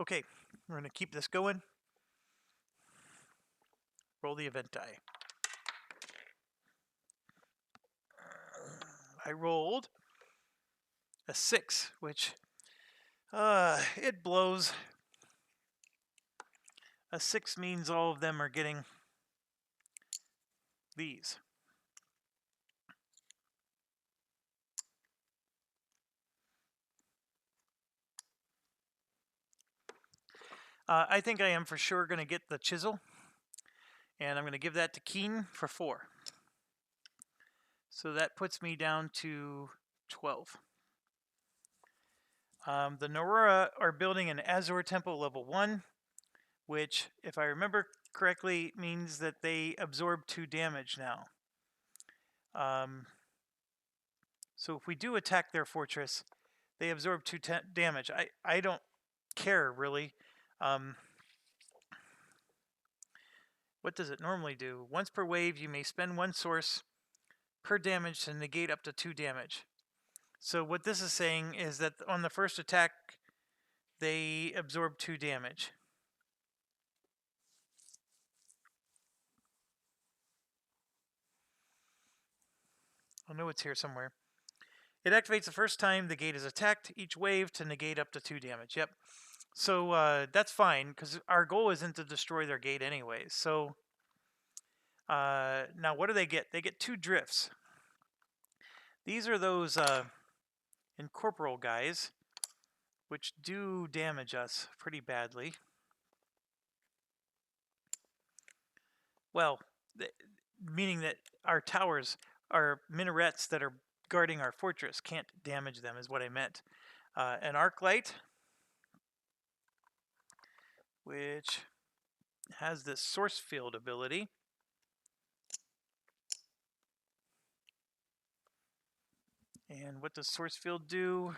Okay, we're going to keep this going. Roll the event die. I rolled a 6, which it blows. A 6 means all of them are getting these. I think I am for sure going to get the chisel, and I'm going to give that to Keen for 4. So that puts me down to 12. The Norora are building an Azure Temple level 1, which, if I remember correctly, means that they absorb 2 damage now. So if we do attack their fortress, they absorb 2 damage. I don't care, really. What does it normally do? Once per wave, you may spend 1 source per damage to negate up to 2 damage. So what this is saying is that on the first attack, they absorb 2 damage. I know it's here somewhere. It activates the first time the gate is attacked each wave to negate up to 2 damage. Yep. So that's fine, because our goal isn't to destroy their gate anyways. So now what do they get? They get 2 drifts. These are those incorporeal guys, which do damage us pretty badly. Well, meaning that our towers, our minarets that are guarding our fortress can't damage them is what I meant. An arc light, which has this source field ability. And what does source field do?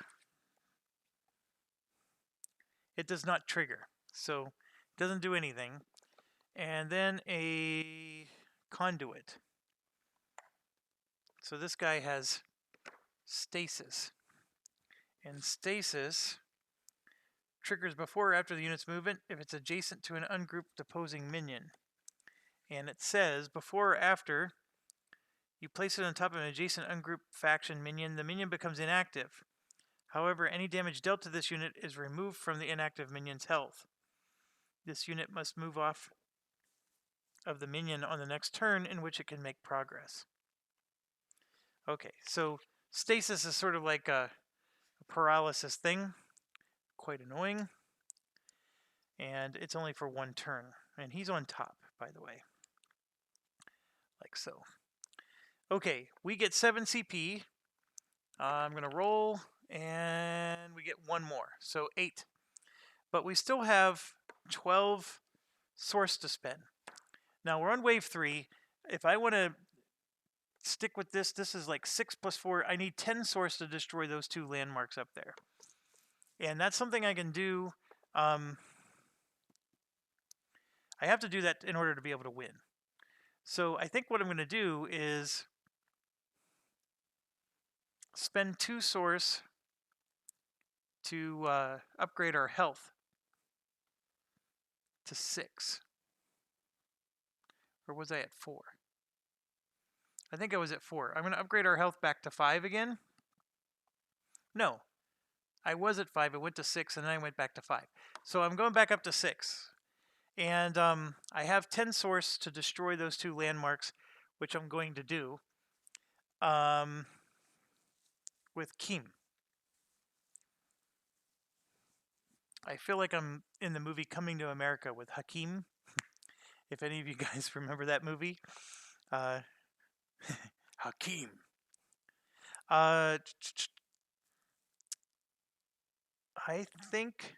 It does not trigger, so it doesn't do anything. And then a conduit. So this guy has stasis. And stasis triggers before or after the unit's movement if it's adjacent to an ungrouped opposing minion. And it says before or after you place it on top of an adjacent ungrouped faction minion, the minion becomes inactive. However, any damage dealt to this unit is removed from the inactive minion's health. This unit must move off of the minion on the next turn in which it can make progress. Okay, so stasis is sort of like a paralysis thing. Quite annoying. And it's only for 1 turn. And he's on top, by the way. Like so. Okay, we get 7 CP. I'm going to roll, and we get 1 more. So 8. But we still have 12 source to spend. Now we're on wave 3. If I want to stick with this, this is like 6 plus 4. I need 10 source to destroy those 2 landmarks up there. And that's something I can do. I have to do that in order to be able to win. So I think what I'm going to do is spend 2 source to upgrade our health to 6. Or was I at 4? I think I was at 4. I'm going to upgrade our health back to 5 again. No. I was at 5. It went to 6, and then I went back to 5. So I'm going back up to 6. And I have 10 source to destroy those 2 landmarks, which I'm going to do with Kim. I feel like I'm in the movie Coming to America with Hakeem. If any of you guys remember that movie. Hakeem. I think...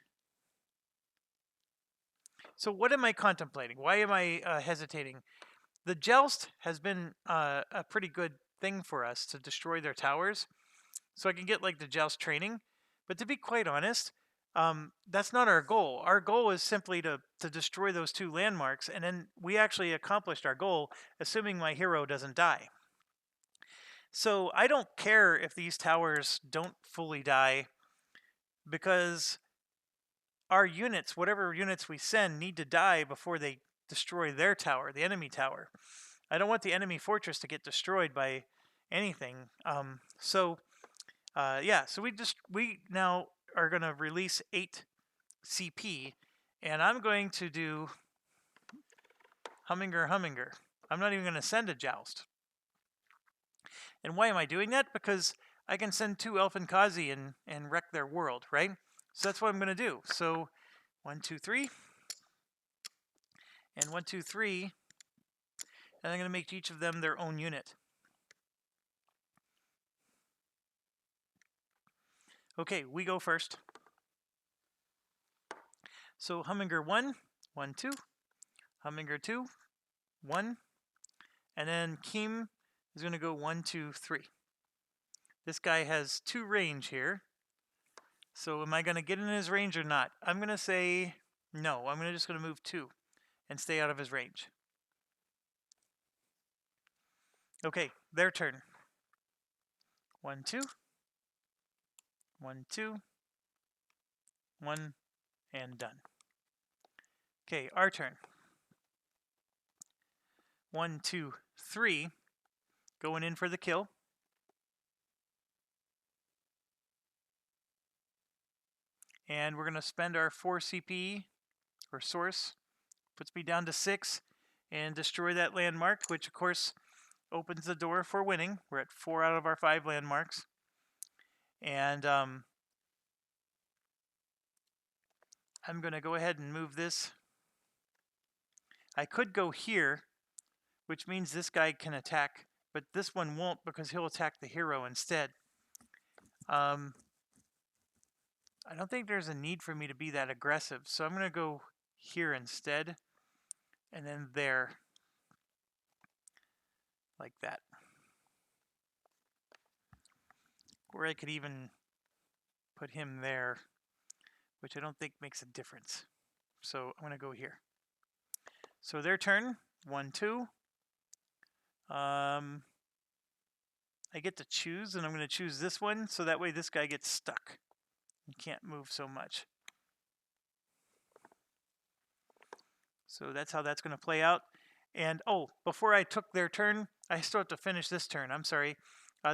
So what am I contemplating? Why am I hesitating? The Joust has been a pretty good thing for us to destroy their towers. So I can get like the Joust training. But to be quite honest, that's not our goal. Our goal is simply to destroy those 2 landmarks. And then we actually accomplished our goal, assuming my hero doesn't die. So I don't care if these towers don't fully die, because our units, whatever units we send, need to die before they destroy their tower, the enemy tower. I don't want the enemy fortress to get destroyed by anything. Yeah, so we now are going to release 8 CP, and I'm going to do Humminger. I'm not even going to send a Joust. And why am I doing that? Because I can send 2 Elfin Kazi and wreck their world, right? So that's what I'm going to do. So 1, 2, 3, and 1, 2, 3, and I'm going to make each of them their own unit. Okay, we go first. So Humminger 1, 1, 2, Humminger 2, 1, and then Keem is going to go 1, 2, 3. This guy has 2 range here. So am I going to get in his range or not? I'm going to say no. I'm just going to move 2 and stay out of his range. Okay, their turn. 1, 2, 1, 2, 1, and done. Okay, our turn. 1, 2, 3, going in for the kill. And we're going to spend our 4 CP, or source, puts me down to 6, and destroy that landmark, which of course opens the door for winning. We're at 4 out of our 5 landmarks. And I'm going to go ahead and move this. I could go here, which means this guy can attack, but this one won't because he'll attack the hero instead. I don't think there's a need for me to be that aggressive, so I'm going to go here instead, and then there, like that. Or I could even put him there, which I don't think makes a difference. So I'm going to go here. So their turn, 1, 2. I get to choose, and I'm going to choose this one, so that way this guy gets stuck. He can't move so much. So that's how that's going to play out. And, oh, before I took their turn, I still have to finish this turn. I'm sorry.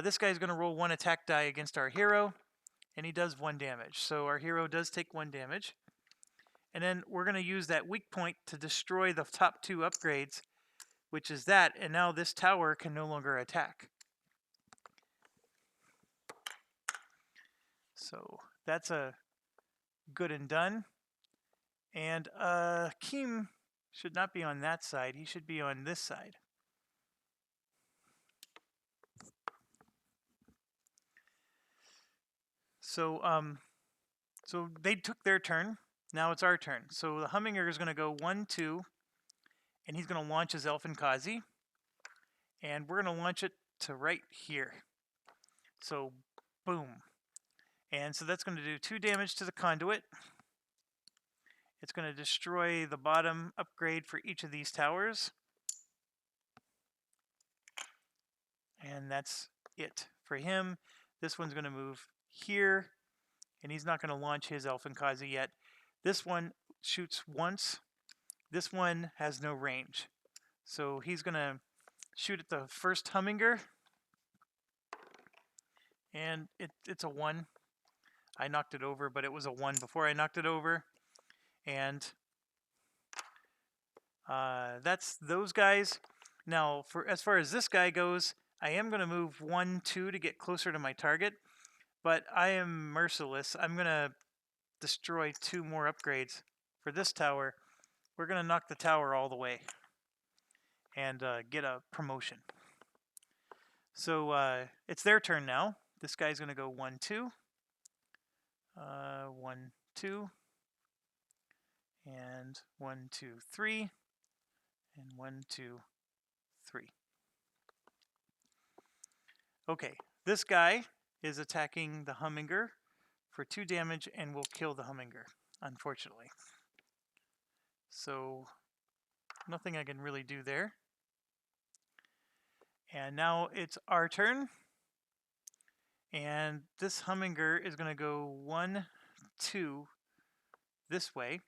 This guy's going to roll 1 attack die against our hero, and he does 1 damage. So our hero does take 1 damage. And then we're going to use that weak point to destroy the top 2 upgrades, which is that, and now this tower can no longer attack. So that's a good and done. And Keem should not be on that side. He should be on this side. So so they took their turn. Now it's our turn. So the Humminger is going to go 1, 2, and he's going to launch his Elfin Kazi. And we're going to launch it to right here. So boom. And so that's going to do 2 damage to the conduit. It's going to destroy the bottom upgrade for each of these towers. And that's it for him. This one's going to move here, and he's not going to launch his Elfin Kazi yet. This one shoots once. This one has no range. So he's going to shoot at the first Humminger, and it's a 1. I knocked it over, but it was a 1 before I knocked it over. And that's those guys. Now, as far as this guy goes, I am going to move 1, 2 to get closer to my target, but I am merciless. I'm going to destroy 2 more upgrades for this tower. We're going to knock the tower all the way and get a promotion. So it's their turn now. This guy's going to go 1, 2. 1, 2. And 1, 2, 3. And 1, 2, 3. Okay, this guy is attacking the Humminger for 2 damage and will kill the Humminger, unfortunately. So nothing I can really do there. And now it's our turn. And this Humminger is going to go 1, 2, this way,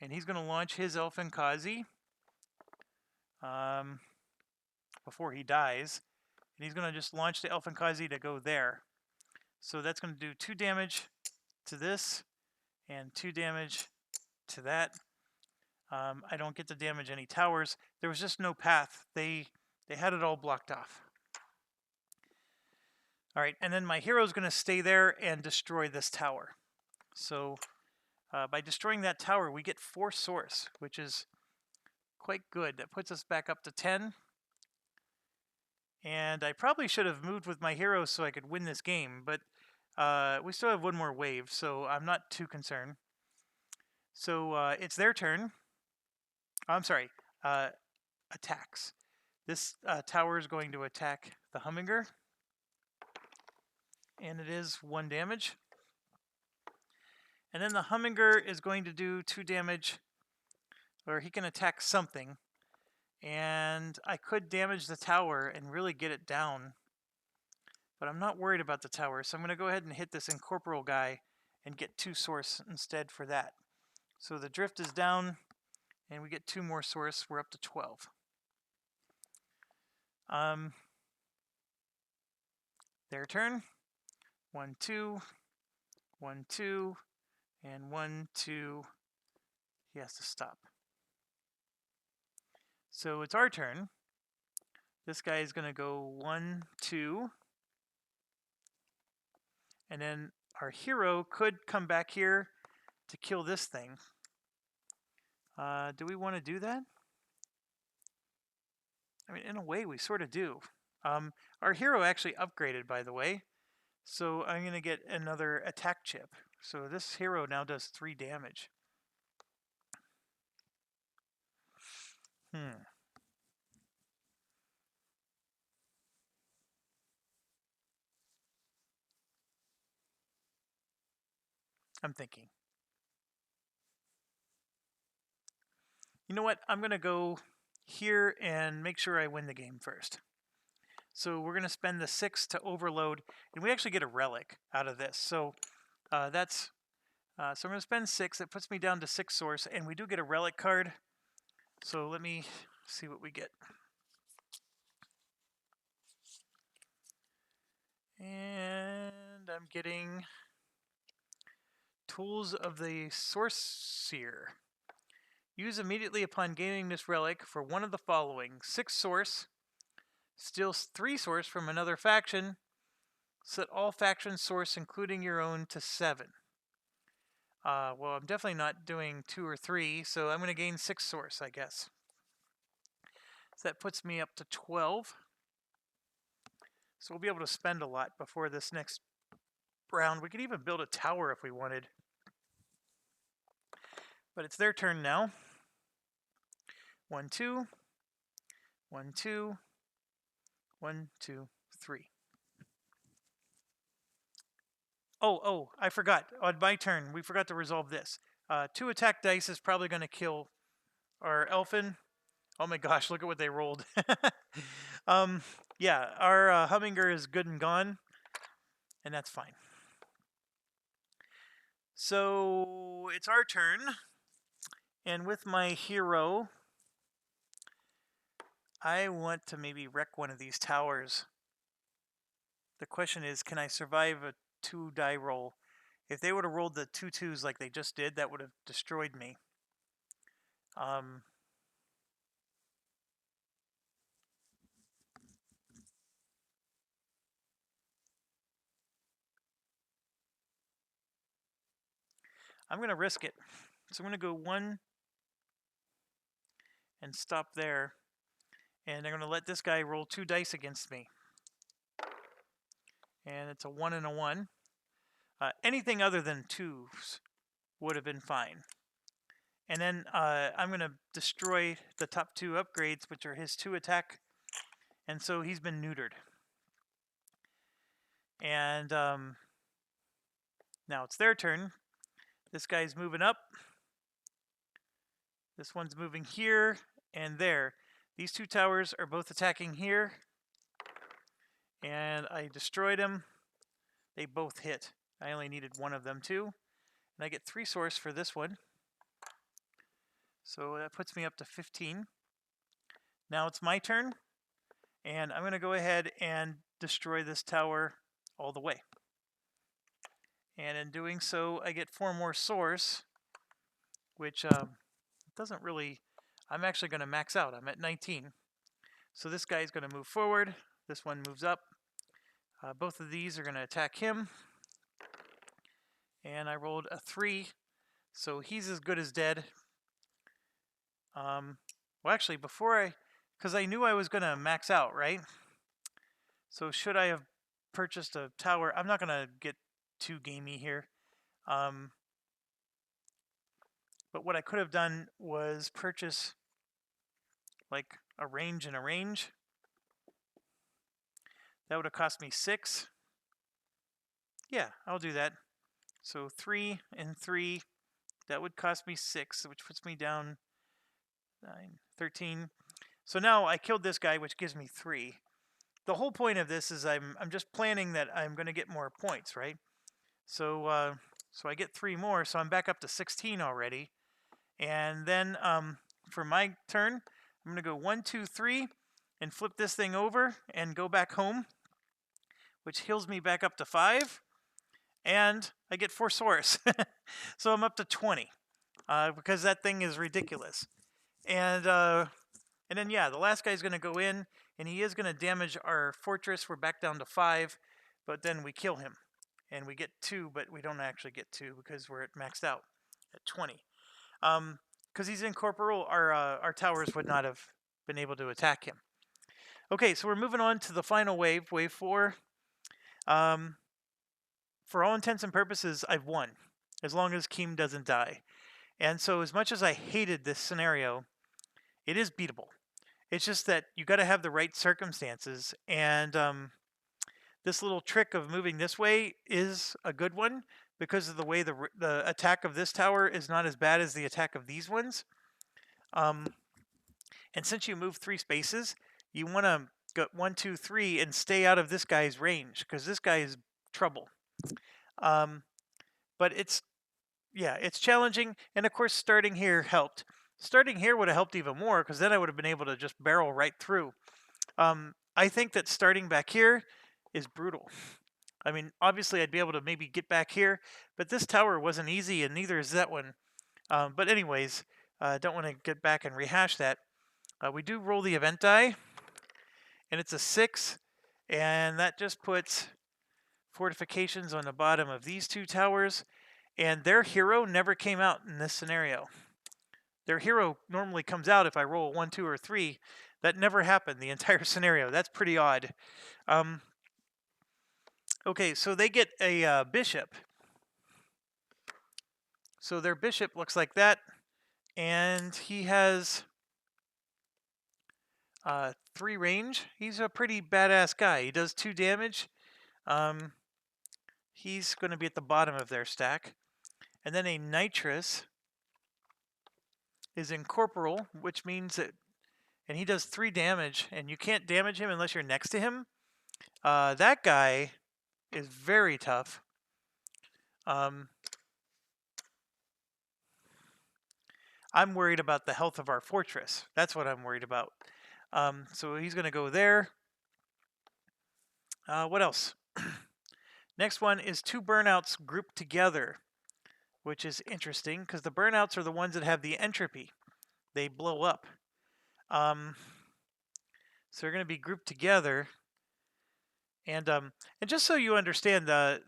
and he's going to launch his Elfin Kazi before he dies, and he's going to just launch the Elfin Kazi to go there. So that's going to do 2 damage to this and 2 damage to that. I don't get to damage any towers. There was just no path. They had it all blocked off. All right, and then my hero's going to stay there and destroy this tower. So by destroying that tower, we get 4 source, which is quite good. That puts us back up to 10. And I probably should have moved with my hero so I could win this game, but we still have 1 more wave, so I'm not too concerned. So it's their turn. I'm sorry, attacks. This tower is going to attack the Hummingbird, and it is 1 damage. And then the Hummingbird is going to do 2 damage, or he can attack something. And I could damage the tower and really get it down, but I'm not worried about the tower, so I'm going to go ahead and hit this Incorporeal guy and get 2 source instead for that. So the drift is down, and we get 2 more source. We're up to 12. Their turn. 1, 2, 1, 2, and 1, 2. He has to stop. So it's our turn. This guy is going to go 1, 2. And then our hero could come back here to kill this thing. Do we want to do that? I mean, in a way, we sort of do. Our hero actually upgraded, by the way. So I'm going to get another attack chip. So this hero now does 3 damage. I'm thinking. You know what? I'm going to go here and make sure I win the game first. So we're going to spend the 6 to overload, and we actually get a relic out of this. So so I'm going to spend 6. It puts me down to 6 source, and we do get a relic card. So let me see what we get. And I'm getting Tools of the Sorcerer. Use immediately upon gaining this relic for one of the following: 6 source, steals 3 source from another faction, set all faction source, including your own, to 7. Well, I'm definitely not doing 2 or 3, so I'm going to gain 6 source, I guess. So that puts me up to 12. So we'll be able to spend a lot before this next round. We could even build a tower if we wanted. But it's their turn now. 1, 2. 1, 2. 1, 2, 3. Oh, I forgot. On my turn, we forgot to resolve this. 2 attack dice is probably going to kill our Elfin. Oh my gosh, look at what they rolled. Yeah, our Hummingbird is good and gone, and that's fine. So it's our turn, and with my hero, I want to maybe wreck one of these towers. The question is, can I survive a 2 die roll? If they would have rolled the 2 2s like they just did, that would have destroyed me. I'm going to risk it. So I'm going to go 1 and stop there. And I'm going to let this guy roll 2 dice against me. And it's a 1 and a 1. Anything other than 2s would have been fine. And then I'm going to destroy the top 2 upgrades, which are his 2 attack. And so he's been neutered. And now it's their turn. This guy's moving up. This one's moving here and there. These 2 towers are both attacking here. And I destroyed them. They both hit. I only needed one of them too. And I get 3 source for this one. So that puts me up to 15. Now it's my turn. And I'm going to go ahead and destroy this tower all the way. And in doing so, I get 4 more source, which doesn't really... I'm actually going to max out. I'm at 19. So this guy is going to move forward. This one moves up. Both of these are going to attack him. And I rolled a 3. So he's as good as dead. Well, actually, because I knew I was going to max out, right? So should I have purchased a tower? I'm not going to get too gamey here. But what I could have done was purchase like a range and a range. That would have cost me 6. Yeah, I'll do that. So 3 and 3, that would cost me 6, which puts me down 9, 13. So now I killed this guy, which gives me 3. The whole point of this is I'm just planning that I'm going to get more points, right? So so I get 3 more, so I'm back up to 16 already. And then for my turn, I'm going to go 1, 2, 3 and flip this thing over and go back home, which heals me back up to 5. And I get 4 source. So I'm up to 20 because that thing is ridiculous. And then, yeah, the last guy's going to go in, and he is going to damage our fortress. We're back down to 5, but then we kill him. And we get 2, but we don't actually get 2 because we're at maxed out at 20. Because he's incorporeal, our towers would not have been able to attack him. Okay, so we're moving on to the final wave, wave 4. For all intents and purposes, I've won, as long as Keem doesn't die. And so as much as I hated this scenario, it is beatable. It's just that you got to have the right circumstances, and this little trick of moving this way is a good one because of the way the attack of this tower is not as bad as the attack of these ones. And since you move 3 spaces, you want to go 1, 2, 3 and stay out of this guy's range because this guy is trouble. But it's challenging, and of course starting here helped. Starting here would have helped even more because then I would have been able to just barrel right through. I think that starting back here is brutal. I mean, obviously I'd be able to maybe get back here, but this tower wasn't easy, and neither is that one. But anyways, I don't want to get back and rehash that. We do roll the event die, and it's a 6, and that just puts fortifications on the bottom of these 2 towers, and their hero never came out in this scenario. Their hero normally comes out if I roll 1, 2, or 3. That never happened the entire scenario. That's pretty odd. Okay, so they get a bishop. So their bishop looks like that, and he has 3 range. He's a pretty badass guy. He does 2 damage. He's going to be at the bottom of their stack. And then a nitrous is incorporeal, which means that, and he does 3 damage, and you can't damage him unless you're next to him. That guy is very tough. I'm worried about the health of our fortress. That's what I'm worried about. So he's going to go there. What else? Next one is 2 burnouts grouped together, which is interesting because the burnouts are the ones that have the entropy. They blow up. So they're going to be grouped together. And just so you understand, the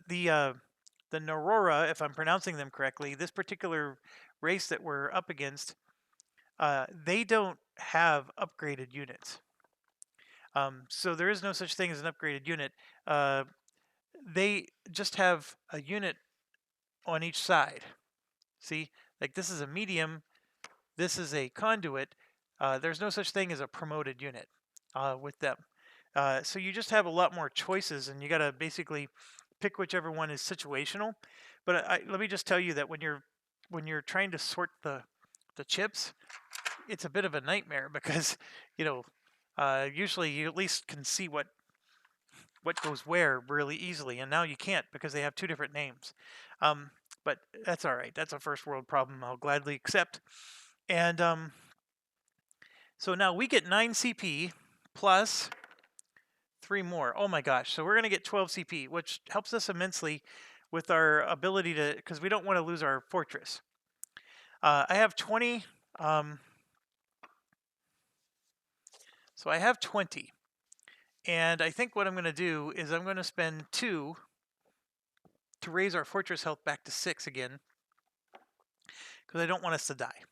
Narora, if I'm pronouncing them correctly, this particular race that we're up against, they don't have upgraded units. So there is no such thing as an upgraded unit. They just have a unit on each side. See, like this is a medium, this is a conduit. There's no such thing as a promoted unit with them. So you just have a lot more choices, and you got to basically pick whichever one is situational. But let me just tell you that when you're trying to sort the chips, it's a bit of a nightmare because usually you at least can see what goes where really easily, and now you can't because they have 2 different names. but that's all right. That's a first world problem I'll gladly accept. And so now we get 9 CP plus 3 more. Oh my gosh. So we're going to get 12 CP, which helps us immensely with our ability to, because we don't want to lose our fortress. I have 20. So I have 20. And I think what I'm going to do is I'm going to spend 2 to raise our fortress health back to 6 again, because I don't want us to die.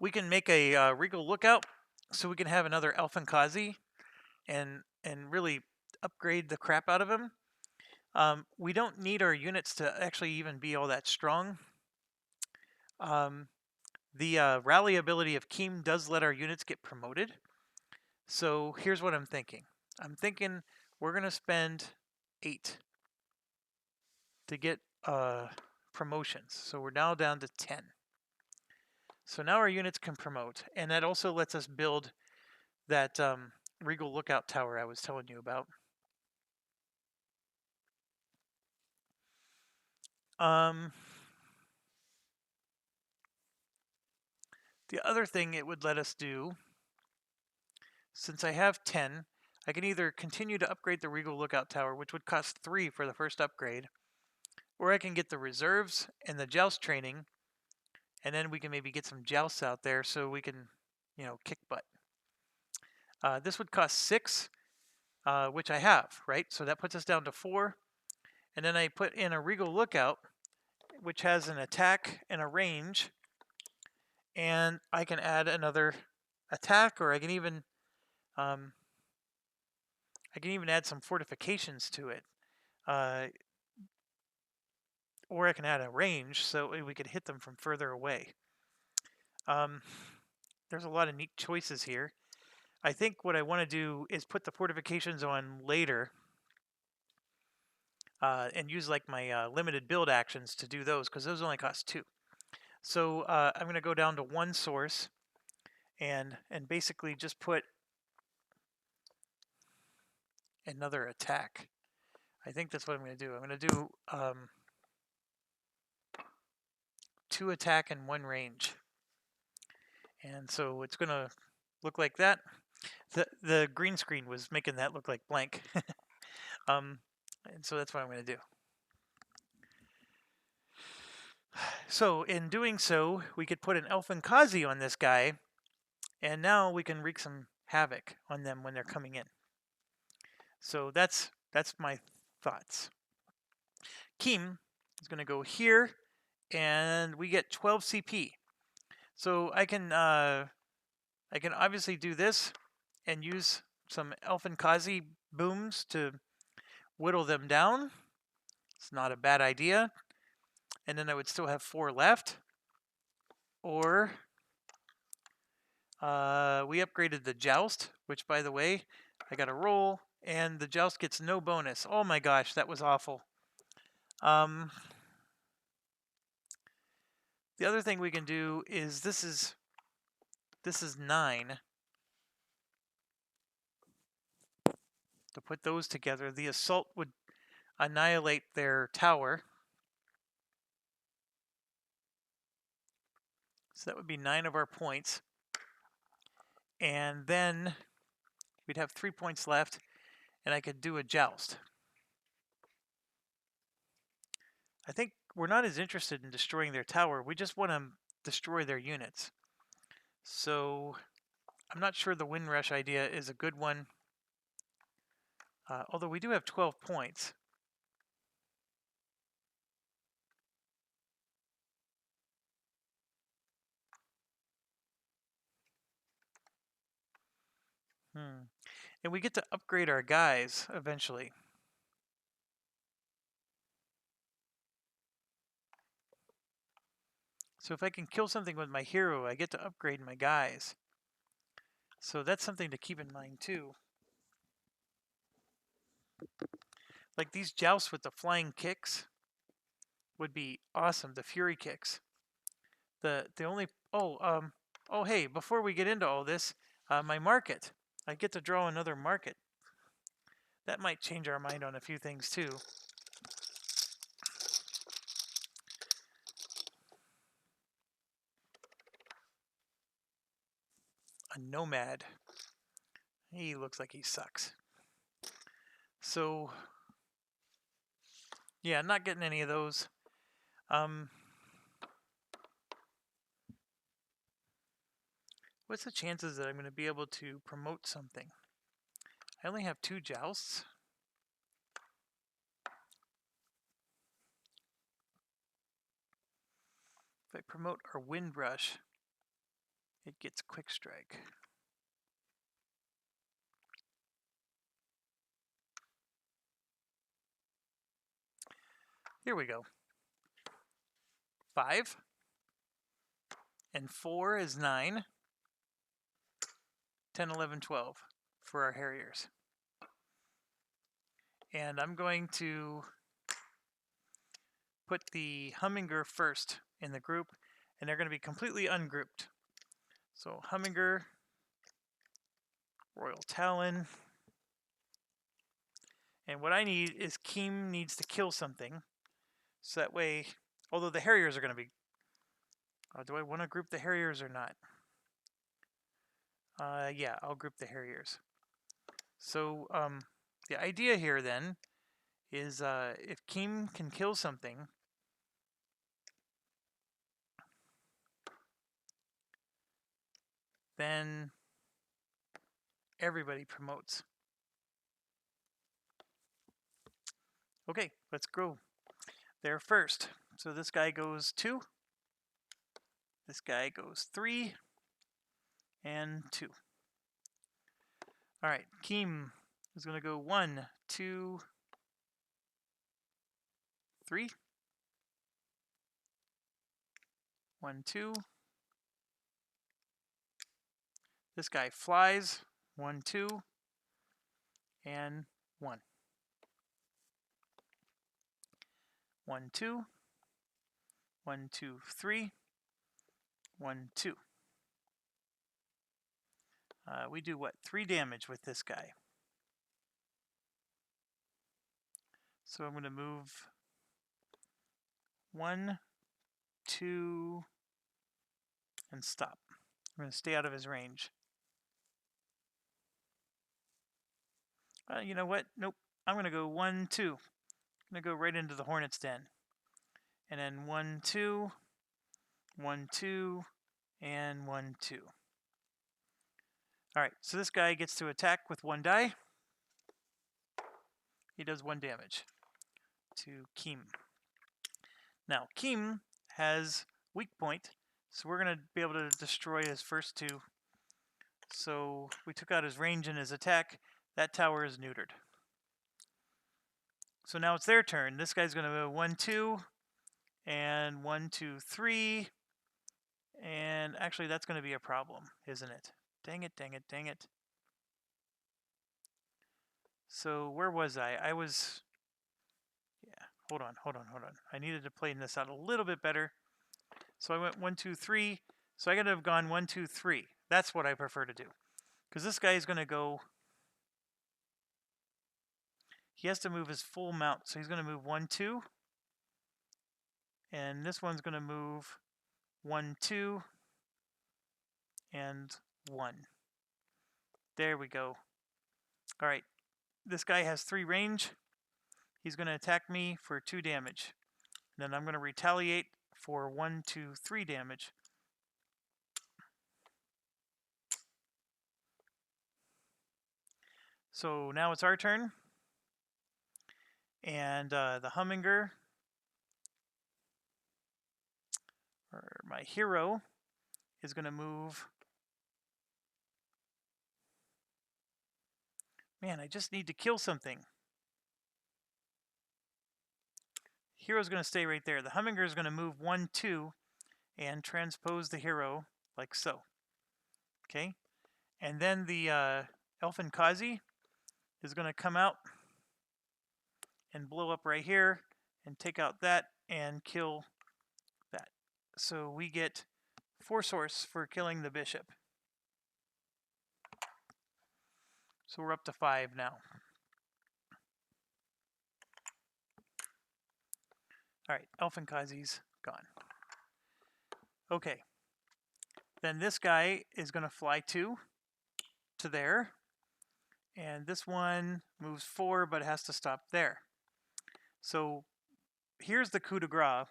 We can make a Regal Lookout, so we can have another Elfinkazi and really upgrade the crap out of him. We don't need our units to actually even be all that strong. The rally ability of Keem does let our units get promoted. So here's what I'm thinking. I'm thinking we're going to spend 8 to get promotions. So we're now down to 10. So now our units can promote, and that also lets us build that Regal Lookout Tower I was telling you about. The other thing it would let us do, since I have 10, I can either continue to upgrade the Regal Lookout Tower, which would cost 3 for the first upgrade, or I can get the reserves and the joust training, and then we can maybe get some jousts out there so we can, kick butt. This would cost 6, which I have, right? So that puts us down to 4. And then I put in a Regal Lookout, which has an attack and a range. And I can add another attack, or I can even add some fortifications to it. Or I can add a range so we could hit them from further away. There's a lot of neat choices here. I think what I want to do is put the fortifications on later and use like my limited build actions to do those, because those only cost 2. So I'm going to go down to 1 source and basically just put another attack. I think that's what I'm going to do. I'm going to do 2 attack and 1 range. And so it's going to look like that. The green screen was making that look like blank. And so that's what I'm going to do. So in doing so, we could put an Elfinkazi on this guy, and now we can wreak some havoc on them when they're coming in. So that's my thoughts. Keem is going to go here, and we get 12 CP. So I can obviously do this and use some Elfinkazi booms to whittle them down. It's not a bad idea. And then I would still have 4 left. Or we upgraded the joust, which, by the way, I got a roll, and the joust gets no bonus. Oh my gosh, that was awful. The other thing we can do is this is 9. To put those together, the assault would annihilate their tower. So that would be 9 of our points. And then we'd have 3 points left, and I could do a joust. I think we're not as interested in destroying their tower. We just want to destroy their units. So I'm not sure the Wind Rush idea is a good one. Although we do have 12 points. And we get to upgrade our guys eventually. So if I can kill something with my hero, I get to upgrade my guys. So that's something to keep in mind too. Like these jousts with the flying kicks would be awesome. The fury kicks. The only oh hey, before we get into all this, my market. I get to draw another market. That might change our mind on a few things too. a nomad. He looks like he sucks. So, yeah, not getting any of those. What's the chances that I'm going to be able to promote something? I only have 2 jousts. If I promote our Windrush, it gets Quick Strike. Here we go. 5 and 4 is 9. 10, 11, 12 for our Harriers. And I'm going to put the Humminger first in the group, and they're going to be completely ungrouped. So Humminger, Royal Talon, and what I need is Keem needs to kill something, so that way, although the Harriers are going to be, do I want to group the Harriers or not? Yeah, I'll group the Harriers. So the idea here then is if Keem can kill something, then everybody promotes. Okay, let's go there first. So this guy goes 2. This guy goes 3 and 2. All right, Keem is going to go 1, 2, 3. 1, 2. This guy flies. 1, 2, and 1. 1, 2. 1, 2, 3. 1, 2. We do what? 3 damage with this guy. So I'm going to move 1, 2, and stop. I'm going to stay out of his range. You know what? Nope. I'm going to go 1, 2. I'm going to go right into the Hornet's Den. And then 1, 2, 1, 2, and 1, 2. Alright, so this guy gets to attack with 1 die. He does 1 damage to Keem. Now, Keem has weak point, so we're going to be able to destroy his first 2. So we took out his range and his attack. That tower is neutered. So now it's their turn. This guy's going to go 1, 2, and 1, 2, 3. And actually, that's going to be a problem, isn't it? Dang it, dang it, dang it. So where was I? I was... Yeah, hold on. I needed to play this out a little bit better. So I went 1, 2, 3. So I got to have gone 1, 2, 3. That's what I prefer to do. Because this guy is going to go... He has to move his full mount. So he's going to move 1, 2. And this one's going to move 1, 2. And 1. There we go. All right. This guy has 3 range. He's going to attack me for 2 damage. And then I'm going to retaliate for 1, 2, 3 damage. So now it's our turn. And the Humminger, or my hero, is going to move. Man, I just need to kill something. Hero's going to stay right there. The Humminger is going to move 1, 2 and transpose the hero like so. Okay? And then the Elfin Kazi is going to come out and blow up right here and take out that and kill that. So we get 4 source for killing the bishop. So we're up to 5 now. Alright, Elfin Kazi's gone. Okay. Then this guy is going to fly 2 to there. And this one moves 4, but it has to stop there. So here's the coup de grace.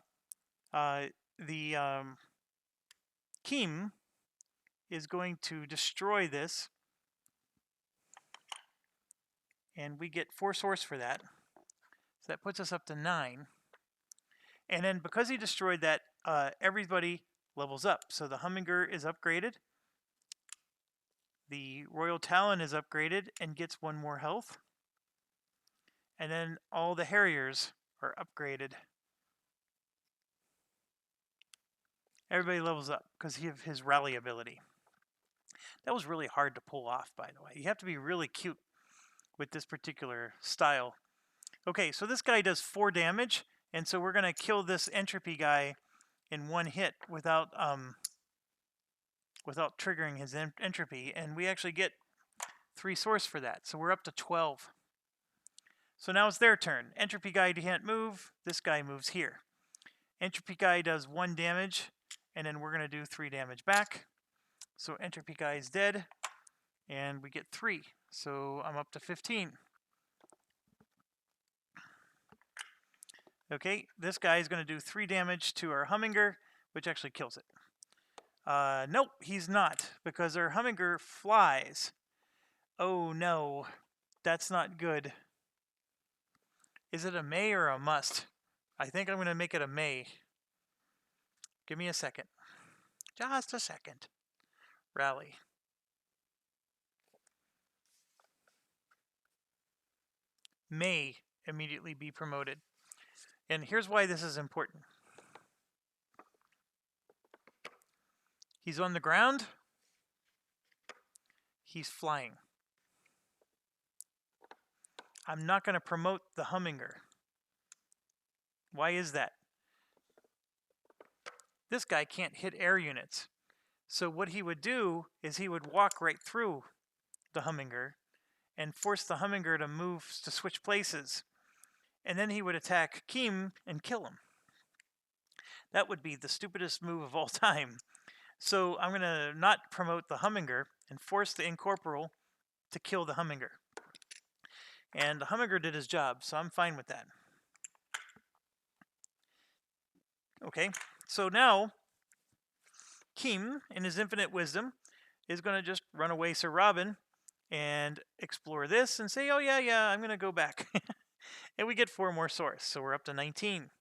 The Kim is going to destroy this. And we get 4 source for that. So that puts us up to 9. And then because he destroyed that, everybody levels up. So the Hummingbird is upgraded. The Royal Talon is upgraded and gets 1 more health. And then all the Harriers are upgraded. Everybody levels up because of his rally ability. That was really hard to pull off, by the way. You have to be really cute with this particular style. Okay, so this guy does 4 damage, and so we're going to kill this entropy guy in 1 hit without triggering his entropy, and we actually get 3 source for that. So we're up to 12. So now it's their turn. Entropy guy can't move. This guy moves here. Entropy guy does 1 damage, and then we're going to do 3 damage back. So entropy guy is dead, and we get 3. So I'm up to 15. Okay, this guy is going to do 3 damage to our Hummingbird, which actually kills it. Nope, he's not, because our Hummingbird flies. Oh no, that's not good. Is it a may or a must? I think I'm going to make it a may. Give me a second. Just a second. Rally. May immediately be promoted. And here's why this is important. He's on the ground. He's flying. I'm not going to promote the Hummingbird. Why is that? This guy can't hit air units. So what he would do is he would walk right through the Hummingbird and force the Hummingbird to move, to switch places. And then he would attack Kim and kill him. That would be the stupidest move of all time. So I'm going to not promote the Hummingbird and force the Incorporeal to kill the Hummingbird. And the Hummingbird did his job, so I'm fine with that. Okay, so now Kim, in his infinite wisdom, is going to just run away Sir Robin and explore this and say, oh yeah, I'm going to go back. And we get 4 more source, so we're up to 19.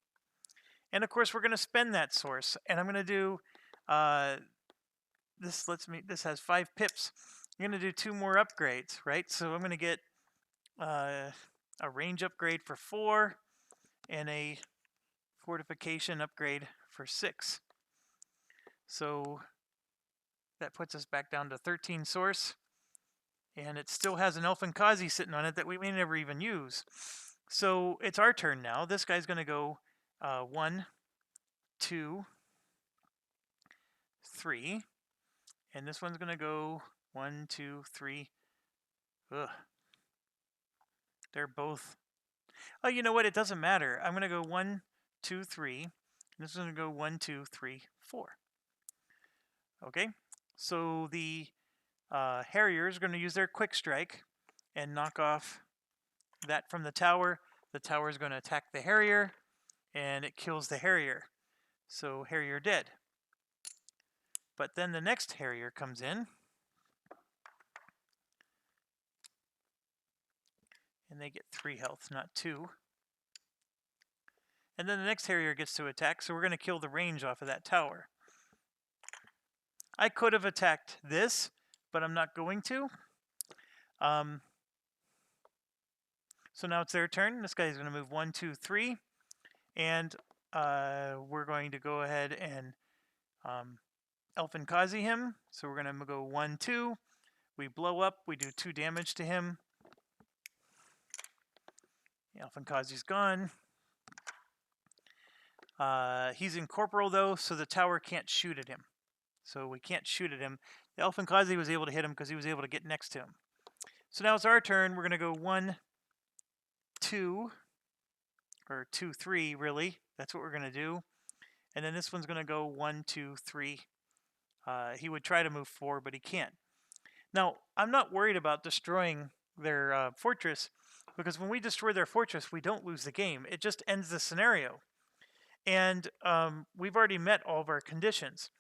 And of course, we're going to spend that source, and I'm going to do this has 5 pips. I'm going to do 2 more upgrades, right? So I'm going to get a range upgrade for 4 and a fortification upgrade for 6. So that puts us back down to 13 source, and it still has an Elfin Kazi sitting on it that we may never even use. So it's our turn now. This guy's going to go 1, 2, 3, and this one's going to go 1, 2, 3. Ugh. They're both. Oh, you know what? It doesn't matter. I'm going to go 1, 2, 3. And this is going to go 1, 2, 3, 4. Okay. So the Harriers are going to use their quick strike and knock off that from the tower. The tower is going to attack the Harrier, and it kills the Harrier. So Harrier dead. But then the next Harrier comes in, and they get 3 health, not 2. And then the next Harrier gets to attack, so we're going to kill the range off of that tower. I could have attacked this, but I'm not going to. So now it's their turn. This guy's going to move 1, 2, 3. And we're going to go ahead and Elfin Kazi him. So we're going to go 1, 2. We blow up. We do 2 damage to him. Elfin Kazi's gone. He's incorporeal, though, so the tower can't shoot at him. So we can't shoot at him. The Elfin Kazi was able to hit him because he was able to get next to him. So now it's our turn. We're going to go 1, 2, or 2, 3, really. That's what we're going to do. And then this one's going to go 1, 2, 3, He would try to move 4, but he can't. Now, I'm not worried about destroying their fortress, because when we destroy their fortress, we don't lose the game. It just ends the scenario. And we've already met all of our conditions.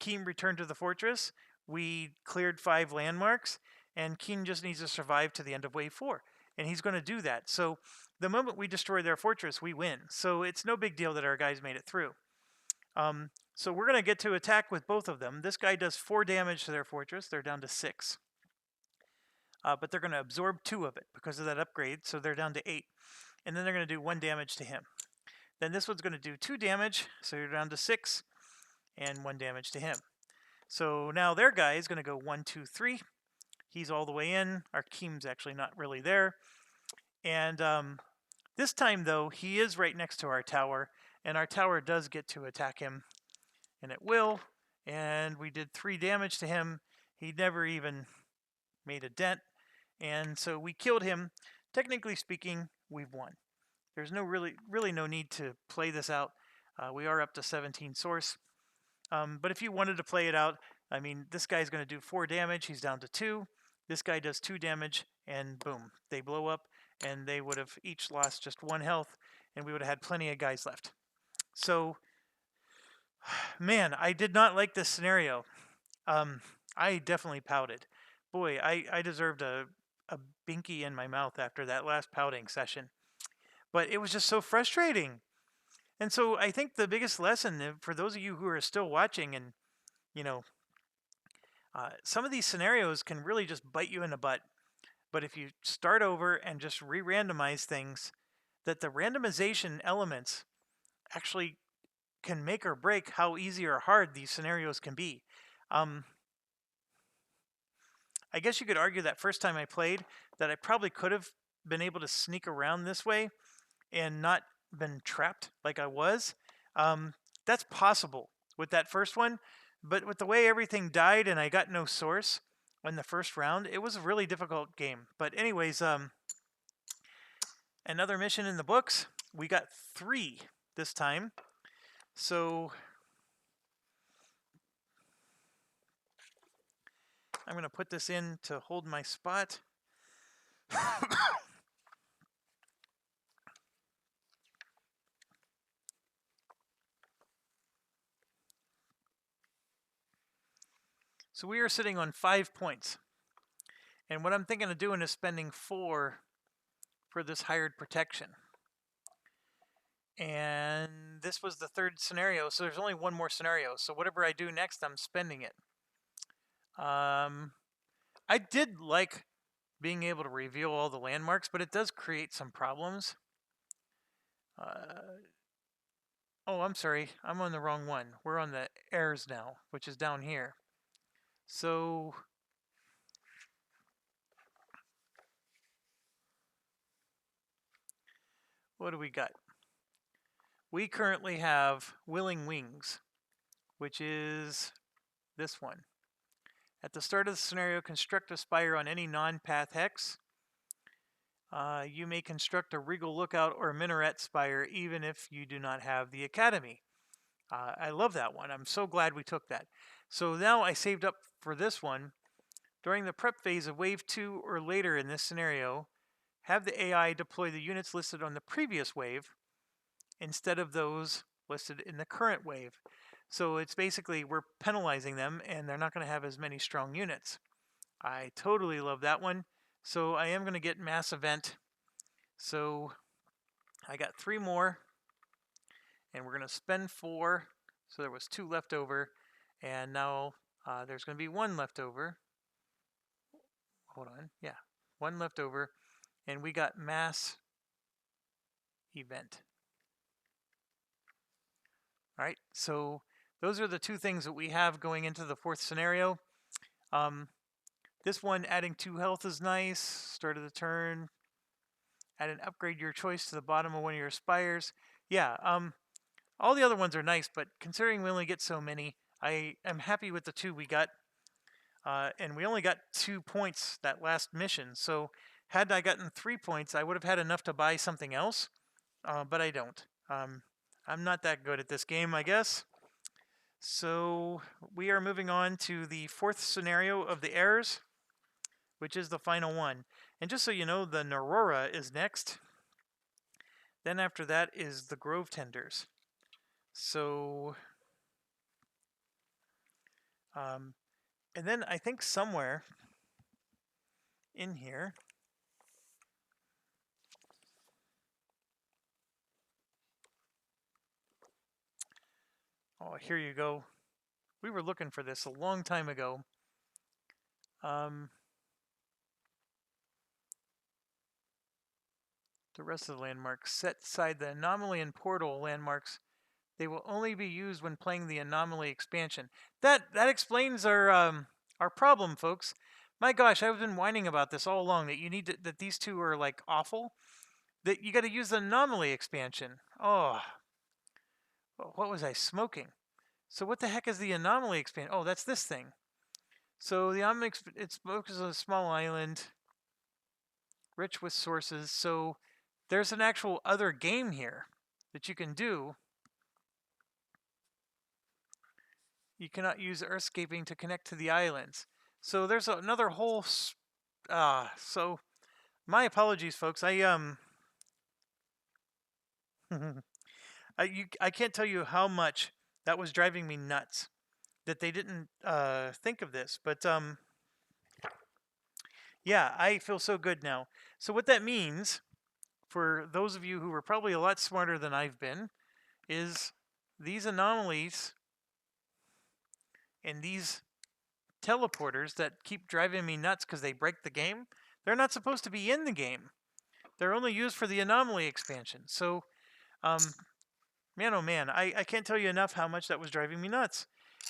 Keen returned to the fortress. We cleared 5 landmarks, and Keen just needs to survive to the end of wave 4. And he's going to do that. So the moment we destroy their fortress, we win. So it's no big deal that our guys made it through. So we're going to get to attack with both of them. This guy does 4 damage to their fortress. They're down to 6. But they're going to absorb 2 of it because of that upgrade. So they're down to 8. And then they're going to do 1 damage to him. Then this one's going to do 2 damage. So you're down to 6. And 1 damage to him. So now their guy is going to go 1, 2, 3. He's all the way in. Our Keem's actually not really there. And this time, though, he is right next to our tower. And our tower does get to attack him. And it will. And we did 3 damage to him. He never even made a dent. And so we killed him. Technically speaking, we've won. There's really no need to play this out. We are up to 17 source. But if you wanted to play it out, I mean, this guy's going to do 4 damage. He's down to 2. This guy does 2 damage, and boom, they blow up, and they would have each lost just 1 health, and we would have had plenty of guys left. So, man, I did not like this scenario. I definitely pouted. Boy, I deserved a binky in my mouth after that last pouting session. But it was just so frustrating. And so I think the biggest lesson for those of you who are still watching, and some of these scenarios can really just bite you in the butt. But if you start over and just re-randomize things, that the randomization elements actually can make or break how easy or hard these scenarios can be. I guess you could argue that first time I played that I probably could have been able to sneak around this way and not been trapped like I was. That's possible with that first one, but with the way everything died and I got no source in the first round, it was a really difficult game. But anyways, another mission in the books. We got 3 this time. So I'm going to put this in to hold my spot. So we are sitting on 5 points. And what I'm thinking of doing is spending 4 for this hired protection. And this was the 3rd scenario, so there's only 1 more scenario. So whatever I do next, I'm spending it. I did like being able to reveal all the landmarks, but it does create some problems. Oh, I'm sorry. I'm on the wrong one. We're on the heirs now, which is down here. So what do we got? We currently have Willing Wings, which is this one. At the start of the scenario, construct a spire on any non-path hex. You may construct a regal lookout or minaret spire even if you do not have the academy. I love that one. I'm so glad we took that. So now I saved up for this one. During the prep phase of wave 2 or later in this scenario, have the AI deploy the units listed on the previous wave instead of those listed in the current wave. So it's basically we're penalizing them and they're not going to have as many strong units. I totally love that one. So I am going to get mass event. So I got 3 more and we're going to spend 4. So there was 2 left over and now there's going to be 1 left over. Hold on. Yeah, 1 left over and we got mass event. All right, so those are the 2 things that we have going into the 4th scenario. This one, adding 2 health is nice. Start of the turn. Add an upgrade your choice to the bottom of one of your spires. Yeah, all the other ones are nice, but considering we only get so many, I am happy with the 2 we got. And we only got 2 points that last mission. So had I gotten 3 points, I would have had enough to buy something else, but I don't. I'm not that good at this game, I guess. So we are moving on to the fourth scenario of the heirs, which is the final one. And just so you know, the Narora is next. Then after that is the Grove Tenders. So, and then I think somewhere in here, oh, here you go. We were looking for this a long time ago. The rest of the landmarks. Set aside the anomaly and portal landmarks. They will only be used when playing the anomaly expansion. That explains our problem, folks. My gosh, I've been whining about this all along. That you need to, that these two are like awful. That you got to use the anomaly expansion. Oh, what was I smoking? So what the heck is the anomaly expansion? Oh, that's this thing. So the anomaly it focuses on a small island, rich with sources. So there's an actual other game here that you can do. You cannot use earthscaping to connect to the islands. So there's another whole. So my apologies, folks. I can't tell you how much that was driving me nuts that they didn't think of this, but yeah, I feel so good now. So what that means, for those of you who are probably a lot smarter than I've been, is these anomalies and these teleporters that keep driving me nuts because they break the game, they're not supposed to be in the game. They're only used for the anomaly expansion. So, man, oh man, I can't tell you enough how much that was driving me nuts.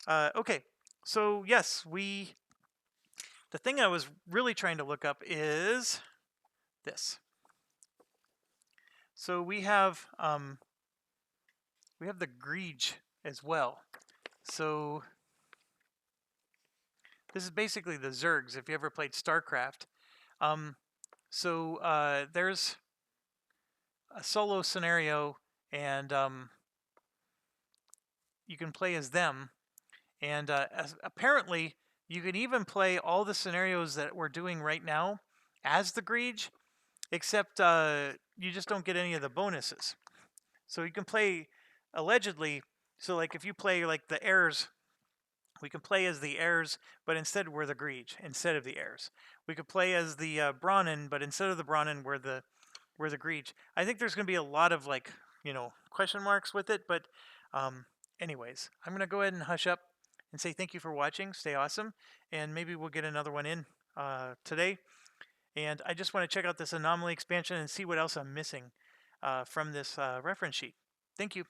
Okay, so yes, the thing I was really trying to look up is this. So we have the Greege as well. So this is basically the Zergs, if you ever played StarCraft. There's a solo scenario, and you can play as them. And apparently, you can even play all the scenarios that we're doing right now as the Greege, except you just don't get any of the bonuses. So you can play, allegedly, so like if you play like the heirs, we can play as the heirs, but instead we're the Greege instead of the heirs. We could play as the Brahmin, but instead of the Brahmin, we're the Greege. I think there's going to be a lot of like, question marks with it, but anyways, I'm going to go ahead and hush up and say thank you for watching. Stay awesome, and maybe we'll get another one in today. And I just want to check out this anomaly expansion and see what else I'm missing from this reference sheet. Thank you.